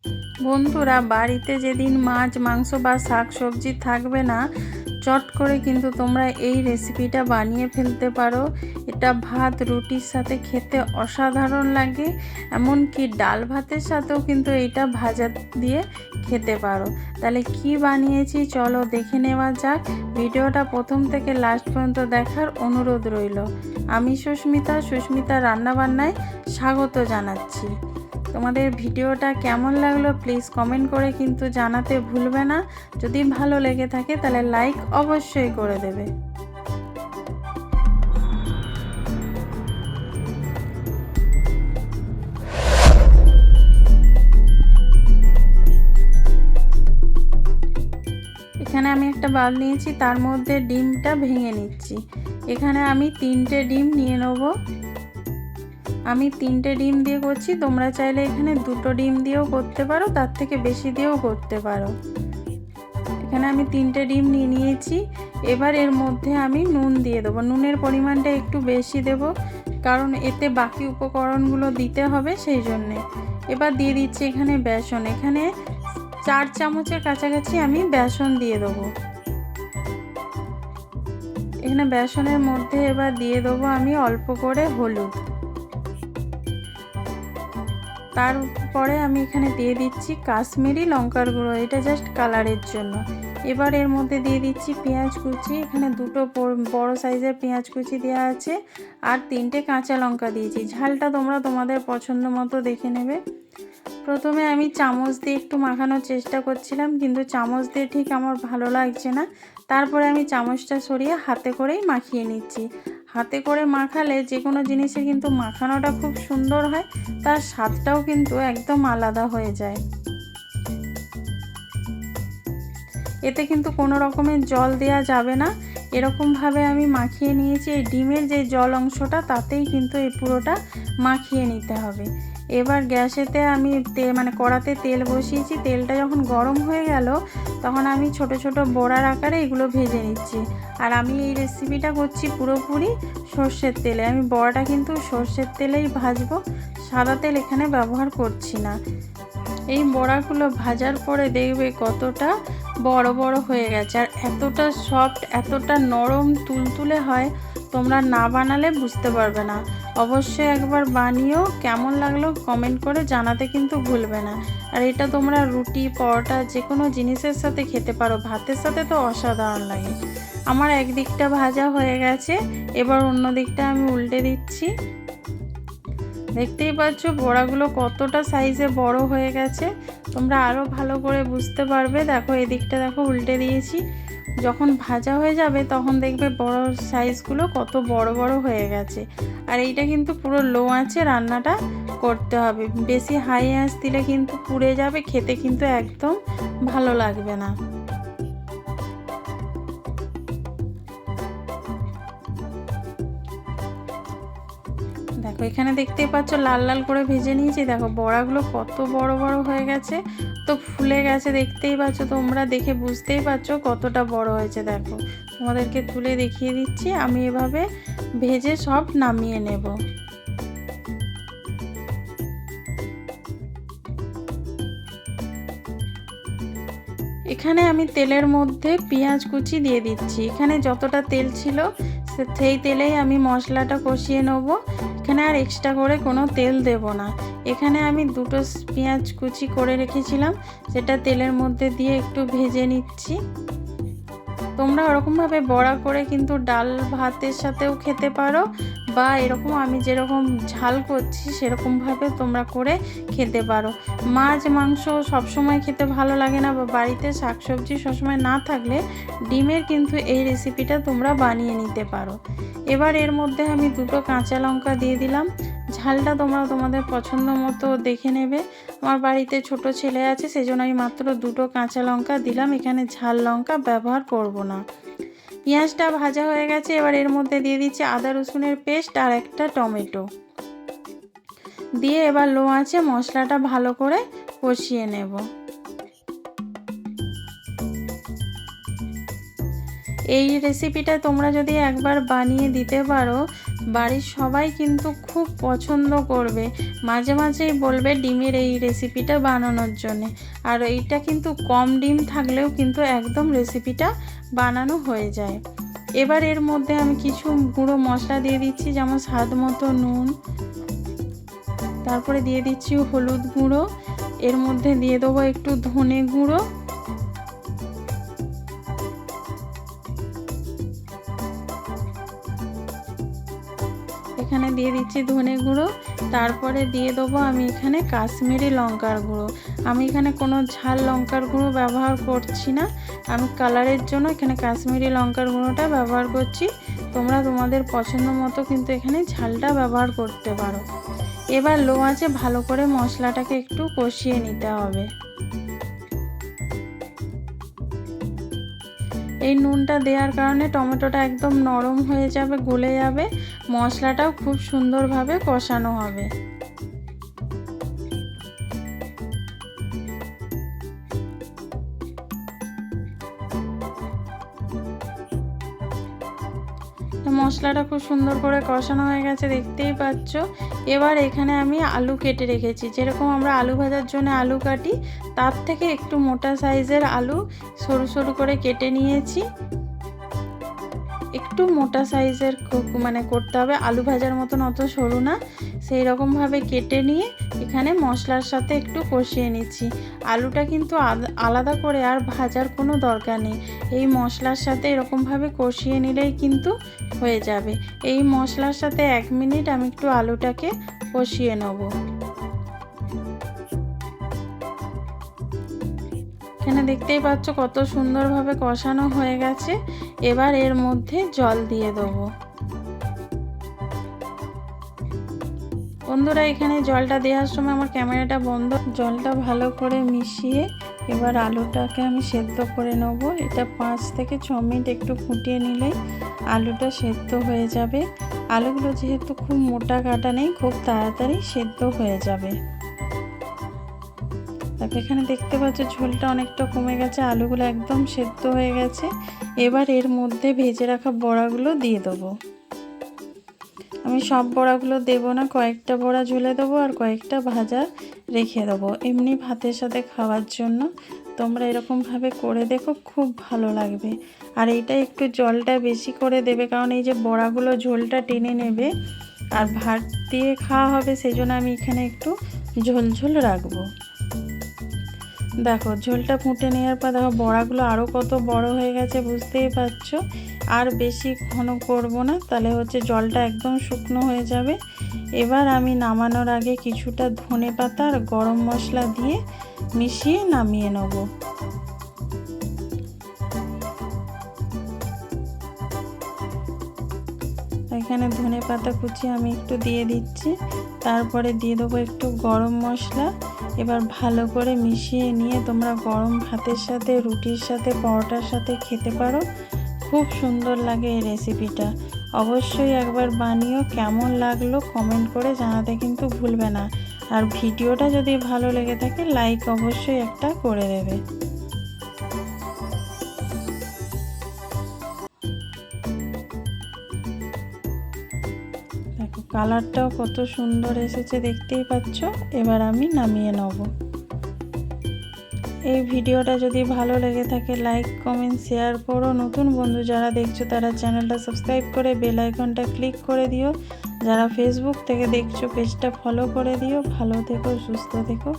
বন্ধুরা, বাড়িতে যেদিন মাছ মাংস বা শাক সবজি থাকবে না, চট করে কিন্তু তোমরা এই রেসিপিটা বানিয়ে ফেলতে পারো। এটা ভাত রুটির সাথে খেতে অসাধারণ লাগে, এমনকি ডাল ভাতের সাথেও কিন্তু এইটা ভাজা দিয়ে খেতে পারো। তাহলে কি বানিয়েছি চলো দেখে নেওয়া যাক। ভিডিওটা প্রথম থেকে লাস্ট পর্যন্ত দেখার অনুরোধ রইল। আমি সুস্মিতা রান্নাবান্নায় স্বাগত জানাচ্ছি। তোমাদের ভিডিওটা কেমন লাগলো প্লিজ কমেন্ট করে কিন্তু জানাতে ভুলবে না। যদি ভালো লেগে থাকে তাহলে লাইক অবশ্যই করে দেবে। এখানে আমি একটা বাল নিয়েছি, তার মধ্যে ডিমটা ভেঙে নিচ্ছি। এখানে আমি 3টে ডিম নিয়ে নেব। আমি 3টে ডিম দিয়ে করছি, তোমরা চাইলে এখানে 2টো ডিম দিয়েও করতে পারো, তার থেকে বেশি দিয়েও করতে পারো। এখানে আমি 3টে ডিম নিয়ে নিয়েছি। এবার এর মধ্যে আমি নুন দিয়ে দেবো। নুনের পরিমাণটা একটু বেশি দেব, কারণ এতে বাকি উপকরণগুলো দিতে হবে, সেই জন্যে। এবার দিয়ে দিচ্ছি এখানে বেসন। এখানে 4 চামচের কাছাকাছি আমি বেসন দিয়ে দেবো। এখানে বেসনের মধ্যে এবার দিয়ে দেবো আমি অল্প করে হলুদ। তারপরে আমি এখানে দিয়ে দিচ্ছি কাশ্মীরি লঙ্কার গুঁড়ো, এটা জাস্ট কালারের জন্য। এবার এর মধ্যে দিয়ে দিচ্ছি পেঁয়াজ কুচি। এখানে 2টো বড় সাইজের পেঁয়াজ কুচি দেওয়া আছে, আর 3টে কাঁচা লঙ্কা দিয়েছি। ঝালটা তোমরা তোমাদের পছন্দ মতো দেখে নেবে। প্রথমে আমি চামচ দিয়ে একটু মাখানোর চেষ্টা করছিলাম, কিন্তু চামচ দিয়ে ঠিক আমার ভালো লাগছে না। তারপরে আমি চামচটা সরিয়ে হাতে করেই মাখিয়ে নিচ্ছি। হাতে করে মাখালে যে কোনো জিনিসে কিন্তু মাখানোটা খুব সুন্দর হয়, তার স্বাদটাও কিন্তু একদম আলাদা হয়ে যায়। এতে কিন্তু কোনো রকমের জল দেওয়া যাবে না। এরকমভাবে আমি মাখিয়ে নিয়েছি। এই ডিমের যে জল অংশটা, তাতেই কিন্তু এই পুরোটা মাখিয়ে নিতে হবে। এবার গ্যাসেতে আমি কড়াতে তেল বসিয়েছি। তেলটা যখন গরম হয়ে গেল, তখন আমি ছোট ছোট বড়ার আকারে এগুলো ভেজে নিচ্ছি। আর আমি এই রেসিপিটা করছি পুরোপুরি সর্ষের তেলে। আমি বড়াটা কিন্তু সর্ষের তেলেই ভাজবো, সাদা তেল এখানে ব্যবহার করছি না। এই বড়াগুলো ভাজার পরে দেখবে কতটা বড় বড় হয়ে গেছে, আর এতটা সফট, এতটা নরম তুলতুলে হয়, তোমরা না বানালে বুঝতে পারবে না। অবশ্যই একবার বানিও, কেমন লাগলো কমেন্ট করে জানাতে কিন্তু ভুলবে না। আর এটা তোমরা রুটি পরোটা যে কোনো জিনিসের সাথে খেতে পারো, ভাতের সাথে তো অসাধারণ লাগে। আমার একদিকটা ভাজা হয়ে গেছে, এবার অন্য দিকটা আমি উল্টে দিচ্ছি। দেখতেই পাচ্ছ বড়াগুলো কতটা সাইজে বড় হয়ে গেছে, তোমরা আরও ভালো করে বুঝতে পারবে। দেখো এদিকটা দেখো উল্টে দিয়েছি। যখন ভাজা হয়ে যাবে তখন দেখবে বড় সাইজগুলো কত বড় বড় হয়ে গেছে। আর এইটা কিন্তু পুরো লো আঁচে রান্নাটা করতে হবে, বেশি হাই আঁচ দিলে কিন্তু পুড়ে যাবে, খেতে কিন্তু একদম ভালো লাগবে না। দেখো এখানে দেখতেই পাচ্ছ লাল লাল করে ভেজে নিয়েছি। দেখো বড়াগুলো কত বড় বড় হয়ে গেছে, তো ফুলে গেছে, দেখতেই পাচ্ছ, তোমরা দেখে বুঝতেই পারছো কতটা বড় হয়েছে। দেখো তোমাদেরকে তুলে দেখিয়ে দিচ্ছি। আমি এভাবে ভেজে সব নামিয়ে নেব। এখানে আমি তেলের মধ্যে পেঁয়াজ কুচি দিয়ে দিচ্ছি। এখানে যতটা তেল ছিল সেই তেলেই আমি মশলাটা কষিয়ে নেব। এখানে আর এক্সট্রা করে কোনো তেল দেব না। এখানে আমি 2টো পেঁয়াজ কুচি করে রেখেছিলাম, সেটা তেলের মধ্যে দিয়ে একটু ভেজে নিচ্ছি। তোমরা ওরকমভাবে বড়া করে কিন্তু ডাল ভাতের সাথেও খেতে পারো, বা এরকম আমি যেরকম ঝাল করছি সেরকমভাবে তোমরা করে খেতে পারো। মাছ মাংস সবসময় খেতে ভালো লাগে না, বা বাড়িতে শাকসবজি সবসময় না থাকলে ডিমের কিন্তু এই রেসিপিটা তোমরা বানিয়ে নিতে পারো। এবার এর মধ্যে আমি 2টো কাঁচা লঙ্কা দিয়ে দিলাম। ঝালটা তোমরা তোমাদের পছন্দ মতো দেখে নেবে। আমার বাড়িতে ছোট ছেলে আছে, সেজন্য আমি মাত্র 2টো কাঁচা লঙ্কা দিলাম, এখানে ঝাল লঙ্কা ব্যবহার করব না। পেঁয়াজটা ভাজা হয়ে গেছে, এবার এর মধ্যে দিয়ে দিচ্ছি আদা রসুনের পেস্ট আর একটা টমেটো দিয়ে এবার লো আঁচে মশলাটা ভালো করে কষিয়ে নেব। এই রেসিপিটা তোমরা যদি একবার বানিয়ে দিতে পারো, বাড়ির সবাই কিন্তু খুব পছন্দ করবে, মাঝে মাঝেই বলবে ডিমের এই রেসিপিটা বানানোর জন্যে। আর এইটা কিন্তু কম ডিম থাকলেও কিন্তু একদম রেসিপিটা বানানো হয়ে যায়। এবার এর মধ্যে আমি কিছু গুঁড়ো মশলা দিয়ে দিচ্ছি, যেমন স্বাদ মতো নুন, তারপরে দিয়ে দিচ্ছি হলুদ গুঁড়ো, এর মধ্যে দিয়ে দেবো একটু ধনে গুঁড়ো, এখানে দিয়ে দিচ্ছি ধনে গুঁড়ো, তারপরে দিয়ে দেবো আমি এখানে কাশ্মীরি লঙ্কার গুঁড়ো। আমি এখানে কোনো ঝাল লঙ্কার গুঁড়ো ব্যবহার করছি না, আমি কালারের জন্য এখানে কাশ্মীরি লঙ্কার গুঁড়োটা ব্যবহার করছি। তোমরা তোমাদের পছন্দ মতো কিন্তু এখানে ঝালটা ব্যবহার করতে পারো। এবার লো আঁচে ভালো করে মশলাটাকে একটু কষিয়ে নিতে হবে। এই নুনটা দেওয়ার কারণে টমেটোটা একদম নরম হয়ে যাবে, গলে যাবে, মশলাটাও খুব সুন্দরভাবে কষানো হবে। মশলাটা খুব সুন্দর করে কষানো হয়ে গেছে, দেখতেই পাচ্ছ। এবার এখানে আমি আলু কেটে রেখেছি, যেরকম আমরা আলু ভাজার জন্য আলু কাটি তার থেকে একটু মোটা সাইজের আলু সরু সরু করে কেটে নিয়েছি। একটু মোটা সাইজের মানে করতে হবে, আলু ভাজার মতন অত সরু না, সেই রকমভাবে কেটে নিয়ে এখানে মশলার সাথে একটু কষিয়ে নিচ্ছি। আলুটা কিন্তু আলাদা করে আর ভাজার কোনো দরকার নেই, এই মশলার সাথে এরকমভাবে কষিয়ে নিলেই কিন্তু হয়ে যাবে। এই মশলার সাথে 1 মিনিট আমি একটু আলুটাকে কষিয়ে নেব। এখানে দেখতেই পাচ্ছ কত সুন্দরভাবে কষানো হয়ে গেছে। এবার এর মধ্যে জল দিয়ে দেবো। বন্ধুরা, এখানে জলটা দেওয়ার সময় আমার ক্যামেরাটা বন্ধ, জলটা ভালো করে মিশিয়ে এবার আলুটাকে আমি সেদ্ধ করে নেব। এটা 5 থেকে 6 মিনিট একটু ফুটিয়ে নিলেই আলুটা সেদ্ধ হয়ে যাবে। আলুগুলো যেহেতু খুব মোটা কাটা নেই, খুব তাড়াতাড়ি সেদ্ধ হয়ে যাবে। তারপর এখানে দেখতে পাচ্ছ ঝোলটা অনেকটা কমে গেছে, আলুগুলো একদম সেদ্ধ হয়ে গেছে। এবার এর মধ্যে ভেজে রাখা বড়াগুলো দিয়ে দেবো। আমি সব বড়াগুলো দেব না, কয়েকটা বড়া ঝুলে দেবো আর কয়েকটা ভাজা রেখে দেবো এমনি ভাতের সাথে খাওয়ার জন্য। তোমরা এরকমভাবে করে দেখো, খুব ভালো লাগবে। আর এইটা একটু জলটা বেশি করে দেবে, কারণ এই যে বড়াগুলো ঝোলটা টেনে নেবে আর ভাত দিয়ে খাওয়া হবে, সেই জন্য আমি এখানে একটু ঝোল ঝোল রাখবো। দেখো ঝোলটা ফুটে নেওয়ার পর দেখো বড়াগুলো আরও কত বড় হয়ে গেছে, বুঝতেই পারছো। আর বেশি ঘন করব না, তাহলে হচ্ছে জলটা একদম শুকনো হয়ে যাবে। এবার আমি নামানোর আগে কিছুটা ধনেপাতা আর গরম মশলা দিয়ে মিশিয়ে নামিয়ে নেব। এখানে ধনেপাতা কুচি আমি একটু দিয়ে দিচ্ছি, তারপরে দিয়ে দেবো একটু গরম মশলা। এবার ভালো করে মিশিয়ে নিয়ে তোমরা গরম ভাতের সাথে, রুটির সাথে, পরোটার সাথে খেতে পারো। খুব সুন্দর লাগে এই রেসিপিটা। অবশ্যই একবার বানিও, কেমন লাগলো কমেন্ট করে জানাতে কিন্তু ভুলবে না। আর ভিডিওটা যদি ভালো লেগে থাকে লাইক অবশ্যই একটা করে দেবে। দেখো কালারটাও কত সুন্দর এসেছে, দেখতেই পাচ্ছ। এবার আমি নামিয়ে নেব। এই ভিডিওটা যদি ভালো লেগে থাকে লাইক কমেন্ট শেয়ার করো। নতুন বন্ধু যারা দেখছো তারা চ্যানেলটা সাবস্ক্রাইব করে বেল আইকনটা ক্লিক করে দিও। যারা ফেসবুক থেকে দেখছো পেজটা ফলো করে দিও। ভালো থেকো, সুস্থ থেকো।